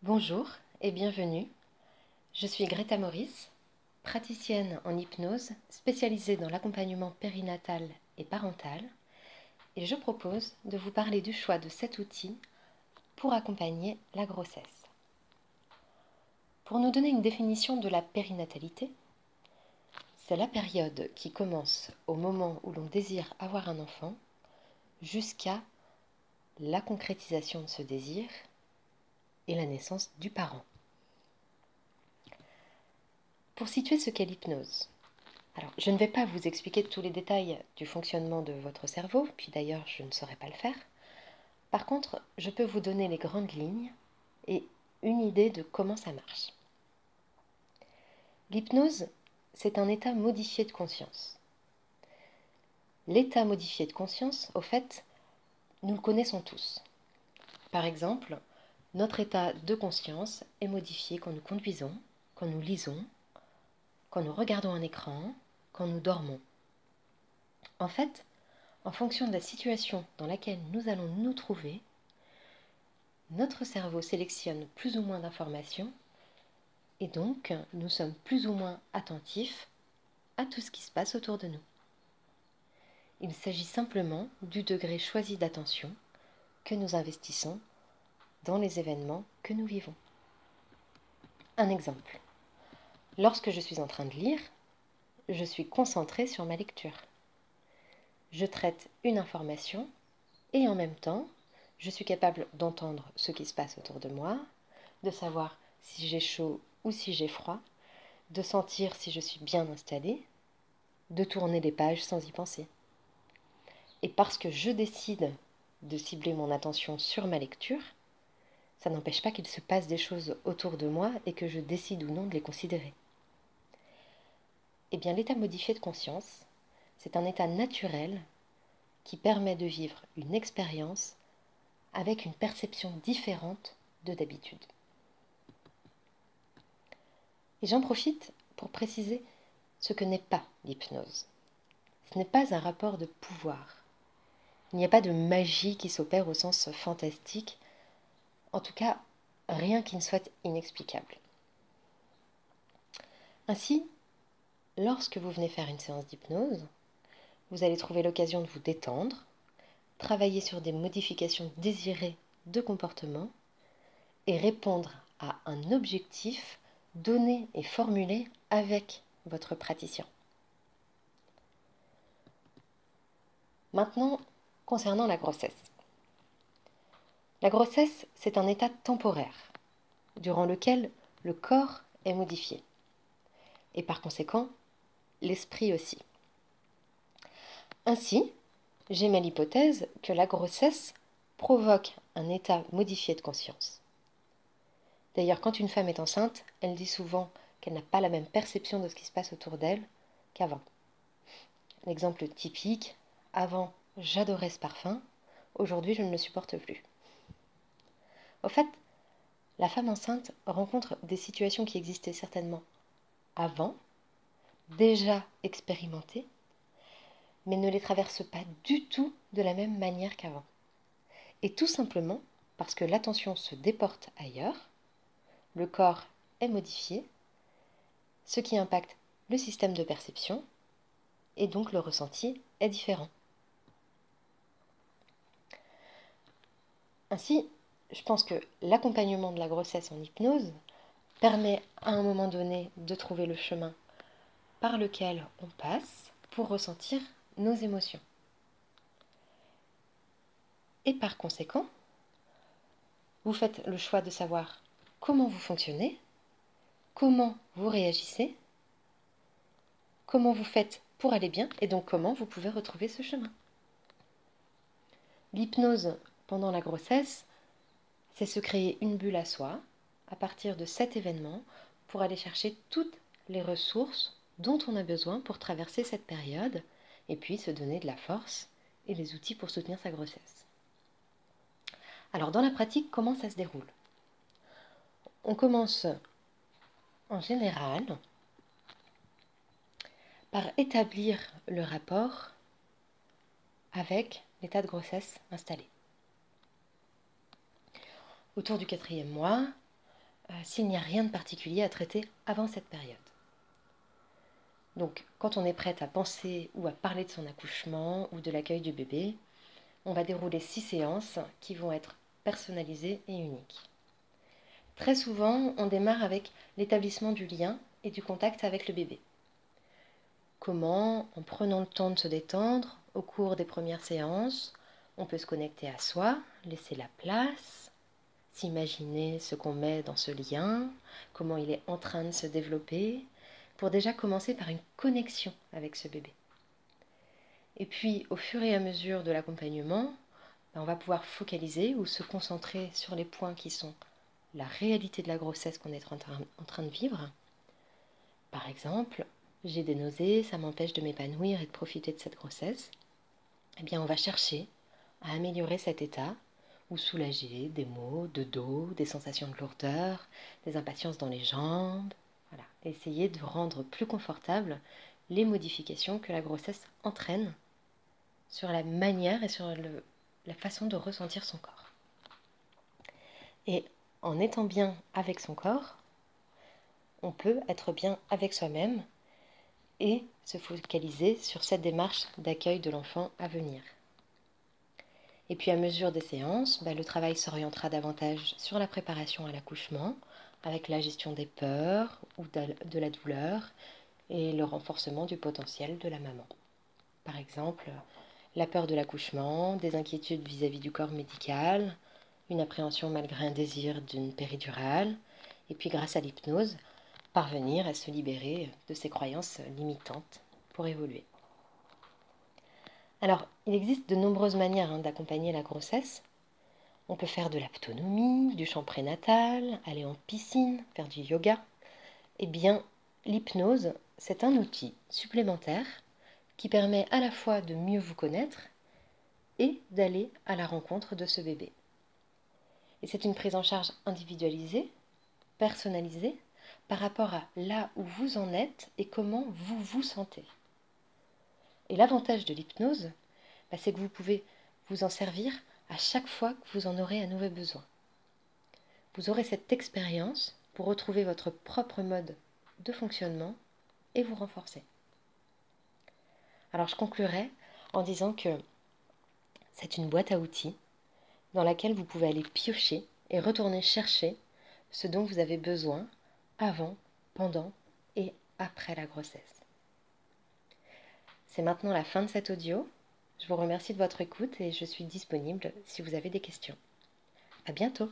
Bonjour et bienvenue. Je suis Greta Maurice, praticienne en hypnose spécialisée dans l'accompagnement périnatal et parental, et je propose de vous parler du choix de cet outil pour accompagner la grossesse. Pour nous donner une définition de la périnatalité, c'est la période qui commence au moment où l'on désire avoir un enfant jusqu'à la concrétisation de ce désir et la naissance du parent. Pour situer ce qu'est l'hypnose, alors je ne vais pas vous expliquer tous les détails du fonctionnement de votre cerveau, puis d'ailleurs je ne saurais pas le faire. Par contre, je peux vous donner les grandes lignes et une idée de comment ça marche. L'hypnose, c'est un état modifié de conscience. L'état modifié de conscience, au fait, nous le connaissons tous. Par exemple, notre état de conscience est modifié quand nous conduisons, quand nous lisons, quand nous regardons un écran, quand nous dormons. En fait, en fonction de la situation dans laquelle nous allons nous trouver, notre cerveau sélectionne plus ou moins d'informations et donc nous sommes plus ou moins attentifs à tout ce qui se passe autour de nous. Il s'agit simplement du degré choisi d'attention que nous investissons dans les événements que nous vivons. Un exemple. Lorsque je suis en train de lire, je suis concentrée sur ma lecture. Je traite une information et en même temps, je suis capable d'entendre ce qui se passe autour de moi, de savoir si j'ai chaud ou si j'ai froid, de sentir si je suis bien installée, de tourner les pages sans y penser. Et parce que je décide de cibler mon attention sur ma lecture, ça n'empêche pas qu'il se passe des choses autour de moi et que je décide ou non de les considérer. Eh bien, l'état modifié de conscience, c'est un état naturel qui permet de vivre une expérience avec une perception différente de d'habitude. Et j'en profite pour préciser ce que n'est pas l'hypnose. Ce n'est pas un rapport de pouvoir. Il n'y a pas de magie qui s'opère au sens fantastique, en tout cas rien qui ne soit inexplicable. Ainsi, lorsque vous venez faire une séance d'hypnose, vous allez trouver l'occasion de vous détendre, travailler sur des modifications désirées de comportement et répondre à un objectif donné et formulé avec votre praticien. Maintenant, concernant la grossesse. La grossesse, c'est un état temporaire, durant lequel le corps est modifié, et par conséquent, l'esprit aussi. Ainsi, j'émets l'hypothèse que la grossesse provoque un état modifié de conscience. D'ailleurs, quand une femme est enceinte, elle dit souvent qu'elle n'a pas la même perception de ce qui se passe autour d'elle qu'avant. L'exemple typique, avant j'adorais ce parfum, aujourd'hui je ne le supporte plus. Au fait, la femme enceinte rencontre des situations qui existaient certainement avant, déjà expérimentées, mais ne les traverse pas du tout de la même manière qu'avant. Et tout simplement parce que l'attention se déporte ailleurs, le corps est modifié, ce qui impacte le système de perception, et donc le ressenti est différent. Ainsi, je pense que l'accompagnement de la grossesse en hypnose permet à un moment donné de trouver le chemin par lequel on passe pour ressentir nos émotions. Et par conséquent, vous faites le choix de savoir comment vous fonctionnez, comment vous réagissez, comment vous faites pour aller bien et donc comment vous pouvez retrouver ce chemin. L'hypnose pendant la grossesse, c'est se créer une bulle à soi à partir de cet événement pour aller chercher toutes les ressources dont on a besoin pour traverser cette période et puis se donner de la force et les outils pour soutenir sa grossesse. Alors dans la pratique, comment ça se déroule? On commence en général par établir le rapport avec l'état de grossesse installé. Autour du 4e mois, s'il n'y a rien de particulier à traiter avant cette période. Donc, quand on est prête à penser ou à parler de son accouchement ou de l'accueil du bébé, on va dérouler 6 séances qui vont être personnalisées et uniques. Très souvent, on démarre avec l'établissement du lien et du contact avec le bébé. Comment, en prenant le temps de se détendre au cours des premières séances, on peut se connecter à soi, laisser la place, s'imaginer ce qu'on met dans ce lien, comment il est en train de se développer, pour déjà commencer par une connexion avec ce bébé. Et puis, au fur et à mesure de l'accompagnement, on va pouvoir focaliser ou se concentrer sur les points qui sont la réalité de la grossesse qu'on est en train de vivre. Par exemple, j'ai des nausées, ça m'empêche de m'épanouir et de profiter de cette grossesse. Eh bien, on va chercher à améliorer cet état ou soulager des maux de dos, des sensations de lourdeur, des impatiences dans les jambes. Voilà, essayer de rendre plus confortable les modifications que la grossesse entraîne sur la manière et sur la façon de ressentir son corps. Et en étant bien avec son corps, on peut être bien avec soi-même et se focaliser sur cette démarche d'accueil de l'enfant à venir. Et puis à mesure des séances, le travail s'orientera davantage sur la préparation à l'accouchement, avec la gestion des peurs ou de la douleur et le renforcement du potentiel de la maman. Par exemple, la peur de l'accouchement, des inquiétudes vis-à-vis du corps médical, une appréhension malgré un désir d'une péridurale, et puis grâce à l'hypnose, parvenir à se libérer de ces croyances limitantes pour évoluer. Alors, il existe de nombreuses manières d'accompagner la grossesse. On peut faire de l'autonomie, du chant prénatal, aller en piscine, faire du yoga. Eh bien, l'hypnose, c'est un outil supplémentaire qui permet à la fois de mieux vous connaître et d'aller à la rencontre de ce bébé. Et c'est une prise en charge individualisée, personnalisée, par rapport à là où vous en êtes et comment vous vous sentez. Et l'avantage de l'hypnose, c'est que vous pouvez vous en servir à chaque fois que vous en aurez à nouveau besoin. Vous aurez cette expérience pour retrouver votre propre mode de fonctionnement et vous renforcer. Alors je conclurai en disant que c'est une boîte à outils dans laquelle vous pouvez aller piocher et retourner chercher ce dont vous avez besoin avant, pendant et après la grossesse. C'est maintenant la fin de cet audio. Je vous remercie de votre écoute et je suis disponible si vous avez des questions. À bientôt!